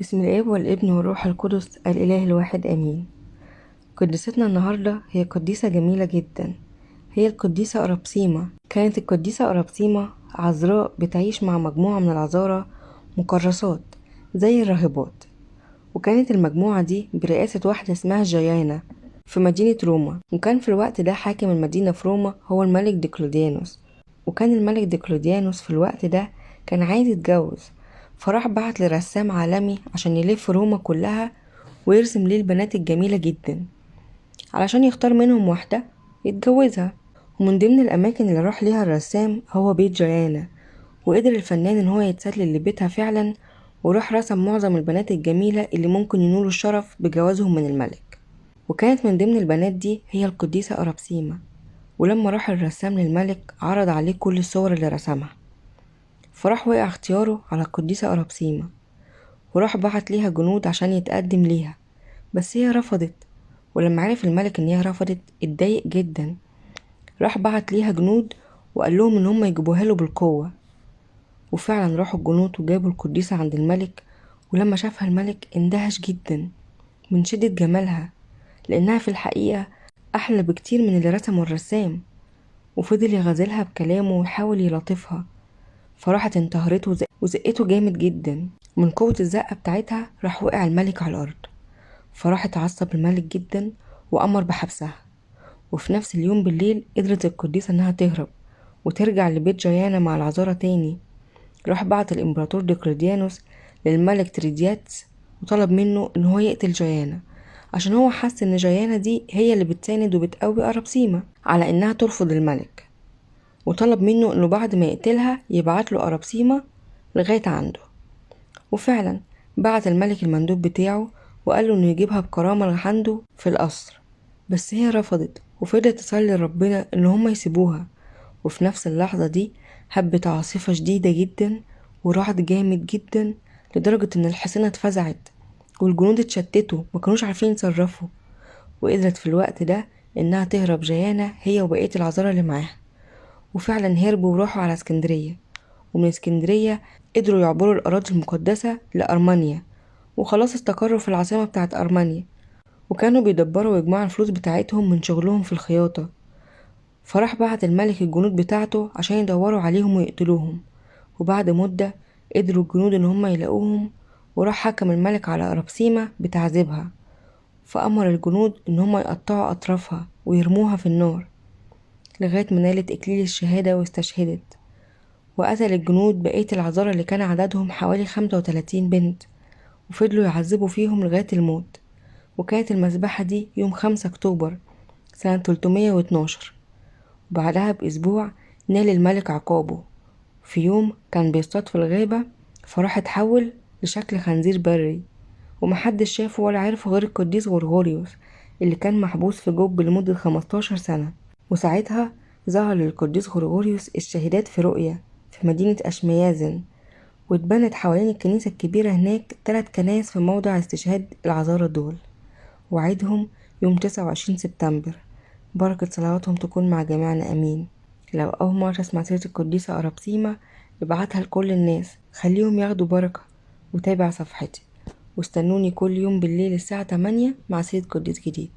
بسم الآب والابن والروح القدس الإله الواحد آمين. قديستنا النهاردة هي قديسة جميلة جدا، هي القديسة أرابسيما. كانت القديسة أرابسيما عذراء بتعيش مع مجموعة من العذارى مكرسات زي الراهبات، وكانت المجموعة دي برئاسة واحدة اسمها جيانا في مدينة روما. وكان في الوقت ده حاكم المدينة في روما هو الملك ديكلوديانوس. وكان الملك ديكلوديانوس في الوقت ده كان عايز يتجوز، فراح بعت لرسام عالمي عشان يلف روما كلها ويرسم ليه البنات الجميلة جدا علشان يختار منهم واحدة يتجوزها. ومن ضمن الأماكن اللي راح ليها الرسام هو بيت جيانا، وقدر الفنان ان هو يتسلل لبيتها فعلا، وراح رسم معظم البنات الجميلة اللي ممكن ينولوا الشرف بجوازهم من الملك. وكانت من ضمن البنات دي هي القديسة أرابسيما. ولما راح الرسام للملك عرض عليه كل الصور اللي رسمها، فراح وقع اختياره على القديسة أرابسيما، وراح بعت ليها جنود عشان يتقدم ليها، بس هي رفضت. ولما عرف الملك ان هي رفضت اتضايق جدا، راح بعت ليها جنود وقال لهم ان هم يجيبوها له بالقوة. وفعلا راحوا الجنود وجابوا القديسة عند الملك، ولما شافها الملك اندهش جدا من شدة جمالها، لأنها في الحقيقة أحلى بكتير من اللي رسمه الرسام. وفضل يغازلها بكلامه ويحاول يلطفها، فراحت انتهرته وزقته جامد جدا. من قوة الزقة بتاعتها راح وقع الملك على الأرض، فراح اتعصب الملك جدا وأمر بحبسها. وفي نفس اليوم بالليل قدرت القديسة انها تهرب وترجع لبيت جيانا مع العذارى تاني. راح بعت الامبراطور ديوكليديانوس للملك تريدياتس وطلب منه ان هو يقتل جيانا، عشان هو حس ان جيانا دي هي اللي بتساند وبتقوي أرابسيما على انها ترفض الملك. وطلب منه انه بعد ما يقتلها يبعت له أرابسيما لغاية عنده. وفعلا بعت الملك المندوب بتاعه وقال له انه يجيبها بكرامة عنده في القصر، بس هي رفضت وفضلت تصلي لربنا ان هم يسيبوها. وفي نفس اللحظة دي هبت عاصفة شديدة جدا ورعد جامد جدا، لدرجة ان الحصينة اتفزعت والجنود اتشتتوا مكانوش عارفين يتصرفوا. وقدرت في الوقت ده انها تهرب جيانا هي وبقية العذارى اللي معاها، وفعلا هربوا وراحوا على اسكندرية. ومن اسكندرية قدروا يعبروا الأراضي المقدسة لأرمانيا، وخلاص استقروا في العاصمة بتاعة أرمانيا. وكانوا بيدبروا ويجمعوا الفلوس بتاعتهم من شغلهم في الخياطة. فراح بعت الملك الجنود بتاعته عشان يدوروا عليهم ويقتلوهم. وبعد مدة قدروا الجنود ان هم يلاقوهم، وراح حكم الملك على أرابسيما بتعذيبها، فأمر الجنود ان هم يقطعوا أطرافها ويرموها في النار لغاية ما نالت إكليل الشهادة واستشهدت. وقتل الجنود بقية العذارى اللي كان عددهم حوالي 35 بنت، وفضلوا يعذبوا فيهم لغاية الموت. وكانت المذبحة دي يوم 5 أكتوبر سنة 312. وبعدها بأسبوع نال الملك عقابه في يوم كان بيصطاد في الغابة، فراح اتحول لشكل خنزير بري، ومحدش شافه ولا عرفه غير القديس غرغوريوس اللي كان محبوس في جب لمدة 15 سنة. وساعتها ظهر للقديس غرغوريوس الشهادات في رؤية في مدينة أشميازن، واتبنت حوالين الكنيسة الكبيرة هناك 3 كنايس في موضع استشهاد العذارى دول، وعيدهم يوم 29 سبتمبر. بركة صلواتهم تكون مع جميعنا أمين. لو أول مرة تسمع سيرة القديسة أرابسيما ابعتها لكل الناس، خليهم ياخدوا بركة. وتابع صفحتي واستنوني كل يوم بالليل الساعة 8 مع سيرة قديس جديد.